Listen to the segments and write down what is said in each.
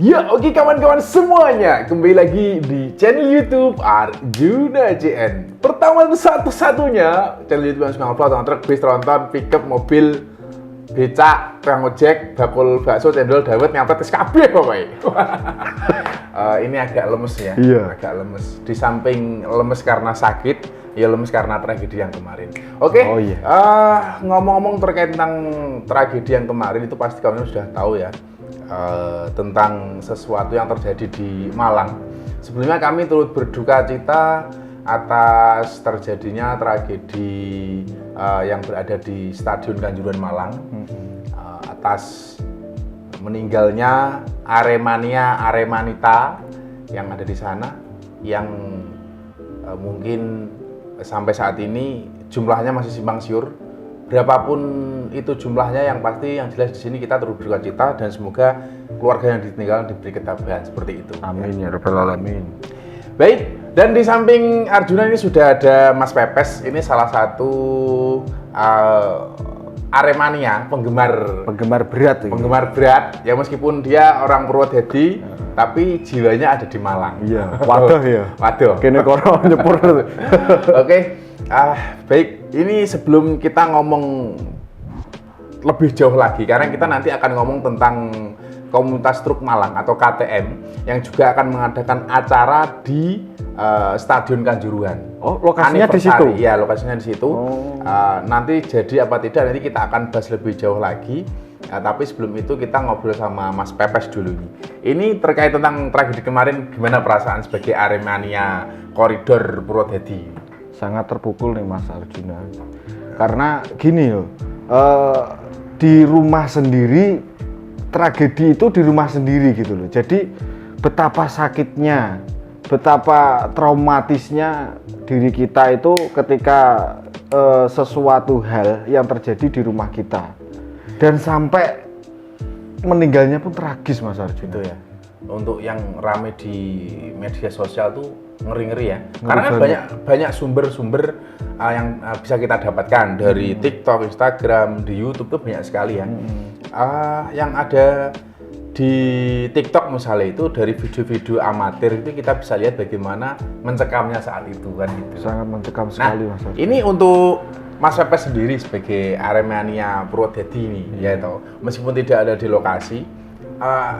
Ya, oke kawan-kawan semuanya, kembali lagi di channel YouTube Arjuna JN. Pertama dan satu-satunya channel YouTube yang suka ngupload tentang truk, bis, tronton, pickup, mobil, becak, tukang ojek, bakul bakso, cendol, dawet, ngampret, kabeh pokoknya. Ini agak lemes ya, agak lemes. Di samping lemes karena sakit, ya lemes karena tragedi yang kemarin. Oke, ngomong-ngomong terkait tentang tragedi yang kemarin itu pasti kalian sudah tahu ya. Tentang sesuatu yang terjadi di Malang. Sebelumnya kami turut berduka cita atas terjadinya tragedi yang berada di Stadion Kanjuruhan Malang, atas meninggalnya Aremanita yang ada di sana, yang mungkin sampai saat ini jumlahnya masih simpang siur. Berapapun itu jumlahnya, yang pasti yang jelas di sini kita turut berduka cita dan semoga keluarga yang ditinggalkan diberi ketabahan seperti itu. Amin ya rabbal alamin. Baik, dan di samping Arjuna ini sudah ada Mas Pepes. Ini salah satu Aremania, penggemar berat. Penggemar berat ya, meskipun dia orang Purwodadi tapi jiwanya ada di Malang. Iya, waduh ya. Waduh. Kene koro nyepur. Oke. Baik, ini sebelum kita ngomong lebih jauh lagi, karena kita nanti akan ngomong tentang Komunitas Truk Malang atau KTM yang juga akan mengadakan acara di Stadion Kanjuruhan. Oh, lokasinya di situ? Iya, lokasinya di situ. Nanti jadi apa tidak, nanti kita akan bahas lebih jauh lagi. Tapi sebelum itu kita ngobrol sama Mas Pepes dulu nih. Ini terkait tentang tragedi kemarin, gimana perasaan sebagai Aremania Koridor Purwodadi? Sangat terpukul nih Mas Arjuna, karena gini loh, di rumah sendiri, tragedi itu di rumah sendiri gitu loh. Jadi betapa sakitnya, betapa traumatisnya diri kita itu ketika sesuatu hal yang terjadi di rumah kita, dan sampai meninggalnya pun tragis Mas Arjuna. Itu ya, untuk yang rame di media sosial tuh ngeri-ngeri ya, karena kan banyak sumber-sumber yang bisa kita dapatkan dari TikTok, Instagram, di YouTube tuh banyak sekali ya. Yang ada di TikTok misalnya itu dari video-video amatir itu kita bisa lihat bagaimana mencekamnya saat itu kan gitu. Sangat mencekam sekali Mas Arjuna. Ini untuk Mas Pepes sendiri sebagai Aremania Purwodadi ini, ya toh, meskipun tidak ada di lokasi.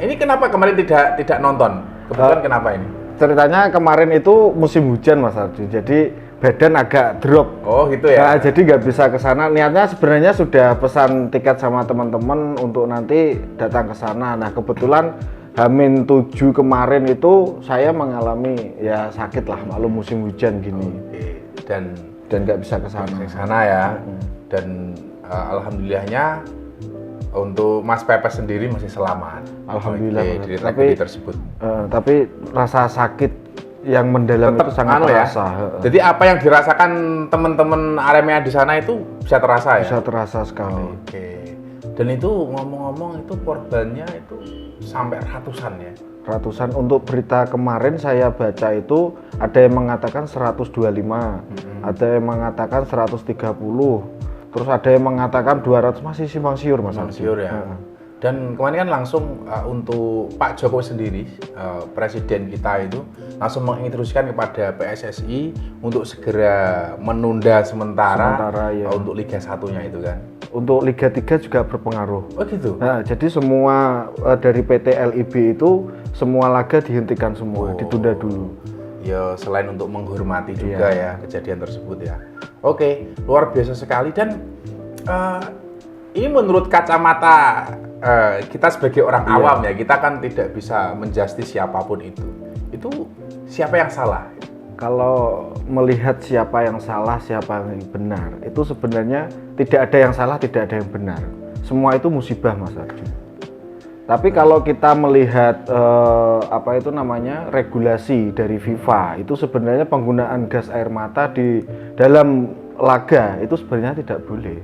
Ini kenapa kemarin tidak nonton? Kebetulan kenapa ini? Ceritanya kemarin itu musim hujan Mas Arjun, jadi badan agak drop. Oh gitu ya? Nah, jadi nggak bisa ke sana. Niatnya sebenarnya sudah pesan tiket sama teman-teman untuk nanti datang ke sana. Nah kebetulan H-7 kemarin itu saya mengalami ya sakit lah, maklum musim hujan gini. Oke. Dan nggak bisa ke sana. Ke sana ya. Dan alhamdulillahnya untuk Mas Pepes sendiri masih selamat. Alhamdulillah. Dari tragedi tersebut. Tapi rasa sakit yang mendalam tetap itu sangat terasa. Ya? Jadi apa yang dirasakan teman-teman Aremania di sana itu bisa terasa ya? Bisa terasa sekali. Oke. Dan itu ngomong-ngomong itu korbannya itu sampai ratusan ya? Ratusan. Untuk berita kemarin saya baca itu ada yang mengatakan 125, ada yang mengatakan 130. Terus ada yang mengatakan 200, masih simpang siur Mas. Simpang siur ya. Dan kemarin kan langsung untuk Pak Jokowi sendiri, presiden kita itu langsung menginstruksikan kepada PSSI untuk segera menunda sementara ya, untuk Liga 1-nya itu kan. Untuk Liga 3 juga berpengaruh. Oh gitu? Nah, jadi semua dari PT LIB itu semua laga dihentikan semua, ditunda dulu. Ya selain untuk menghormati juga ya kejadian tersebut ya. Oke, luar biasa sekali. Dan ini menurut kacamata kita sebagai orang awam ya, kita kan tidak bisa menjustis siapapun itu. Itu siapa yang salah? Kalau melihat siapa yang salah, siapa yang benar, itu sebenarnya tidak ada yang salah, tidak ada yang benar. Semua itu musibah Mas Arjun. Tapi kalau kita melihat regulasi dari FIFA, itu sebenarnya penggunaan gas air mata di dalam laga itu sebenarnya tidak boleh.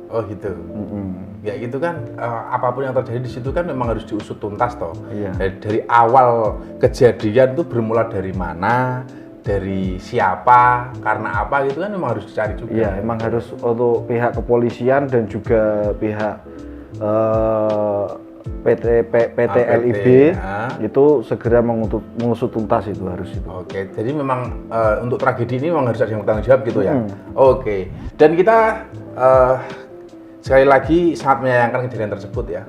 Oh gitu. Ya gitu kan, apapun yang terjadi di situ kan memang harus diusut tuntas toh. Iya. Dari awal kejadian itu bermula dari mana, dari siapa, karena apa gitu kan memang harus dicari juga. Iya, emang harus untuk pihak kepolisian dan juga pihak PT LIB ya. itu segera mengusut tuntas itu harus itu. Oke, jadi memang untuk tragedi ini memang harus ada yang bertanggung jawab gitu ya. Oke, dan kita sekali lagi sangat menyayangkan kejadian tersebut ya.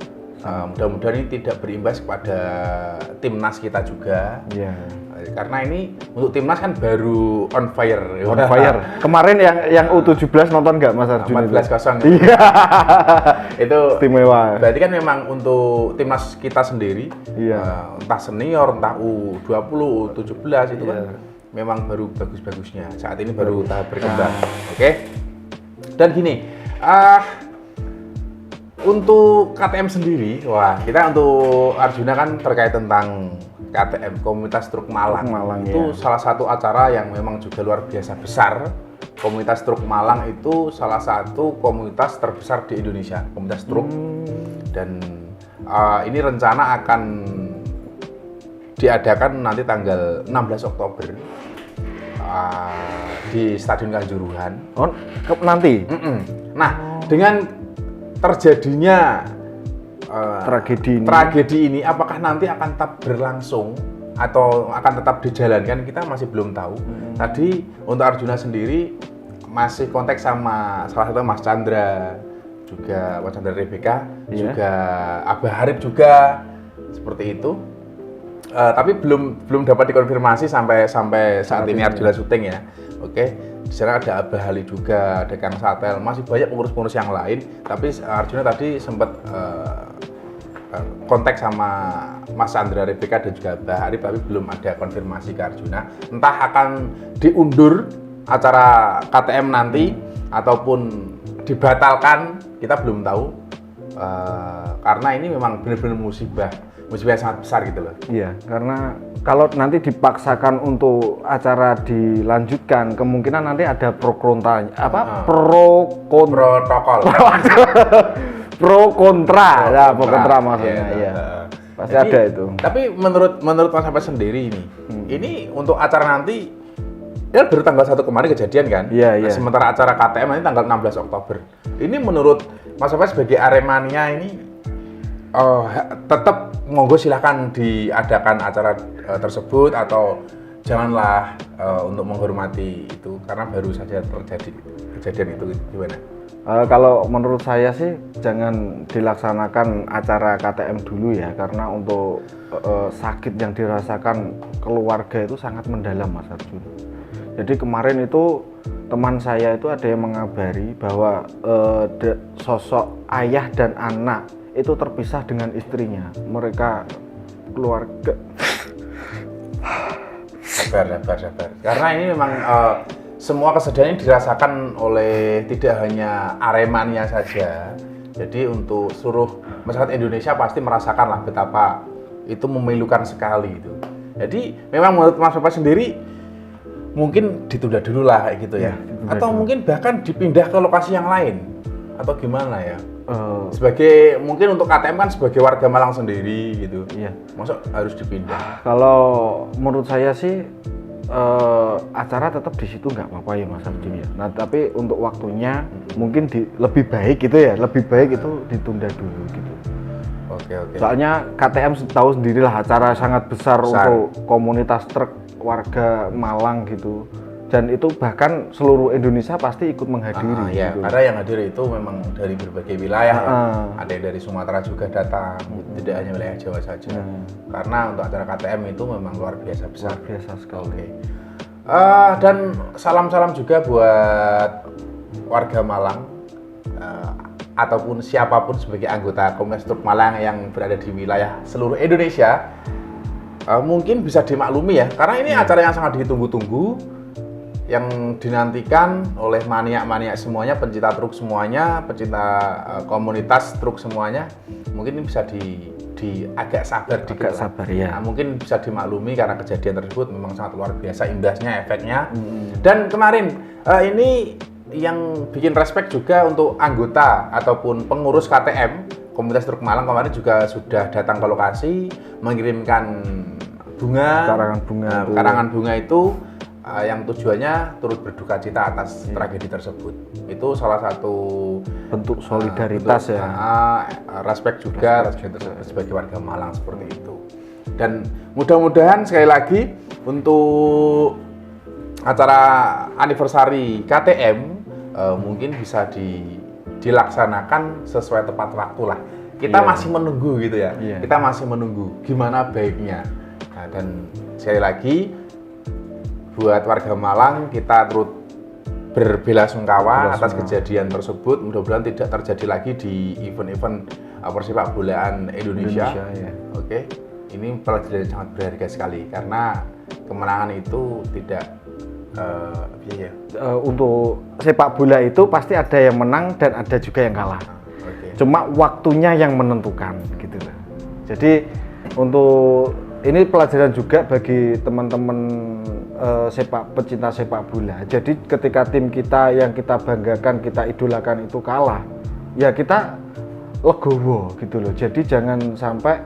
Mudah-mudahan ini tidak berimbas kepada timnas kita juga. Iya. Karena ini untuk timnas kan baru on fire. On fire. Kemarin yang U17 nonton nggak Mas Arjun? 14-0. Iya. Itu istimewa. Berarti kan memang untuk timnas kita sendiri, Iya. entah senior, entah U20, U17 itu kan memang baru bagus-bagusnya. Saat ini baru tahap berkembang. Oke. Dan gini, untuk KTM sendiri, wah kita untuk Arjuna kan terkait tentang KTM, Komunitas Truk Malang. Itu salah satu acara yang memang juga luar biasa besar. Komunitas Truk Malang itu salah satu komunitas terbesar di Indonesia, komunitas truk. Dan ini rencana akan diadakan nanti tanggal 16 Oktober di Stadion Kanjuruhan. Oh, nanti? Nah, dengan terjadinya tragedi ini, apakah nanti akan tetap berlangsung atau akan tetap dijalankan, kita masih belum tahu. Tadi untuk Arjuna sendiri masih kontak sama salah satu Mas Chandra, juga Mas Chandra Rebecca, juga Abah Harip juga seperti itu. Tapi belum dapat dikonfirmasi sampai saat ini Arjuna syuting ya. Oke, di sana ada Abah Ali juga, ada Kang Satel, masih banyak pengurus-pengurus yang lain. Tapi Arjuna tadi sempat kontak sama Mas Chandra Rebecca dan juga Abah Arif, tapi belum ada konfirmasi ke Arjuna. Entah akan diundur acara KTM nanti ataupun dibatalkan, kita belum tahu. Karena ini memang benar-benar musibah yang sangat besar gitu loh. Iya, karena kalau nanti dipaksakan untuk acara dilanjutkan, kemungkinan nanti ada pro kontra, protokol. Pro kontra, pro kontra maksudnya. Iya. Pasti Jadi, ada itu. Tapi menurut Mas Sampai sendiri ini untuk acara nanti ya baru tanggal 1 kemarin kejadian kan? Iya. Sementara acara KTM nanti tanggal 16 Oktober. Ini menurut Mas Sampai sebagai Aremania ini tetap monggo silahkan diadakan acara tersebut atau janganlah untuk menghormati itu karena baru saja terjadi kejadian itu, gimana? Kalau menurut saya sih jangan dilaksanakan acara KTM dulu ya, karena untuk sakit yang dirasakan keluarga itu sangat mendalam Mas Arjun. Jadi kemarin itu teman saya itu ada yang mengabari bahwa sosok ayah dan anak itu terpisah dengan istrinya. Mereka keluarga. Sabar. Karena ini memang semua kesedihan ini dirasakan oleh tidak hanya Aremania saja. Jadi untuk seluruh masyarakat Indonesia pasti merasakan lah betapa itu memilukan sekali itu. Jadi memang menurut Mas Bapak sendiri mungkin ditunda dulu lah kayak gitu ya. Atau mungkin bahkan dipindah ke lokasi yang lain atau gimana ya? Sebagai mungkin untuk KTM kan sebagai warga Malang sendiri gitu. Iya. Masa harus dipindah? Kalau menurut saya sih acara tetap di situ nggak apa-apa ya Mas Arjun ya. Nah tapi untuk waktunya mungkin lebih baik gitu ya, lebih baik itu ditunda dulu gitu. Oke. Soalnya KTM tahu sendirilah acara sangat besar untuk komunitas truk warga Malang gitu. Dan itu bahkan seluruh Indonesia pasti ikut menghadiri. Gitu. Karena yang hadir itu memang dari berbagai wilayah. Ada yang dari Sumatera juga datang, tidak hanya wilayah Jawa saja. Karena untuk acara KTM itu memang luar biasa besar. Luar biasa sekali. Oke. Dan salam-salam juga buat warga Malang ataupun siapapun sebagai anggota Komunitas Truk Malang yang berada di wilayah seluruh Indonesia. Mungkin bisa dimaklumi ya, karena ini acara yang sangat ditunggu-tunggu, yang dinantikan oleh maniak-maniak semuanya, pencinta truk semuanya, pencinta komunitas truk semuanya. Mungkin ini bisa agak sabar dikit. Agak sabar ya. Nah, mungkin bisa dimaklumi karena kejadian tersebut memang sangat luar biasa imbasnya, efeknya. Dan kemarin ini yang bikin respect juga untuk anggota ataupun pengurus KTM Komunitas Truk Malang kemarin juga sudah datang ke lokasi mengirimkan bunga, karangan bunga itu yang tujuannya turut berduka cita atas tragedi tersebut. Itu salah satu bentuk solidaritas bentuk, ya. respect juga sebagai warga Malang seperti itu. Dan mudah-mudahan sekali lagi untuk acara anniversary KTM mungkin bisa dilaksanakan sesuai tepat waktu lah. Kita masih menunggu gitu ya. Kita masih menunggu gimana baiknya. Nah, dan sekali lagi buat warga Malang kita turut berbelasungkawa atas kejadian tersebut. Mudah-mudahan tidak terjadi lagi di event-event persepak bolaan Indonesia. Oke. Ini pelajaran sangat berharga sekali karena kemenangan itu tidak untuk sepak bola itu pasti ada yang menang dan ada juga yang kalah. Cuma waktunya yang menentukan gitu loh. Jadi untuk ini pelajaran juga bagi teman-teman pecinta sepak bola. Jadi ketika tim kita yang kita banggakan, kita idolakan itu kalah, ya kita legowo gitu loh. Jadi jangan sampai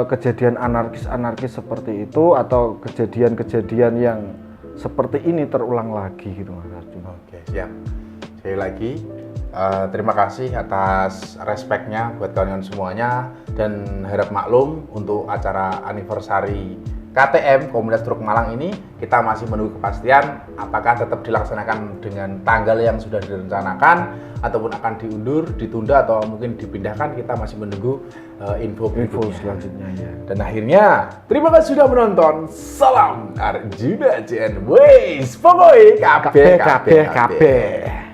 kejadian anarkis seperti itu atau kejadian-kejadian yang seperti ini terulang lagi gitu Mas Arjun. Oke, siap. Sekali lagi terima kasih atas respect-nya buat kalian semuanya dan harap maklum untuk acara anniversary KTM Komunitas Truk Malang ini kita masih menunggu kepastian apakah tetap dilaksanakan dengan tanggal yang sudah direncanakan ataupun akan diundur, ditunda atau mungkin dipindahkan. Kita masih menunggu info selanjutnya ya. Dan akhirnya terima kasih sudah menonton. Salam Arjuna JN. Wes, pokoknya kabeh.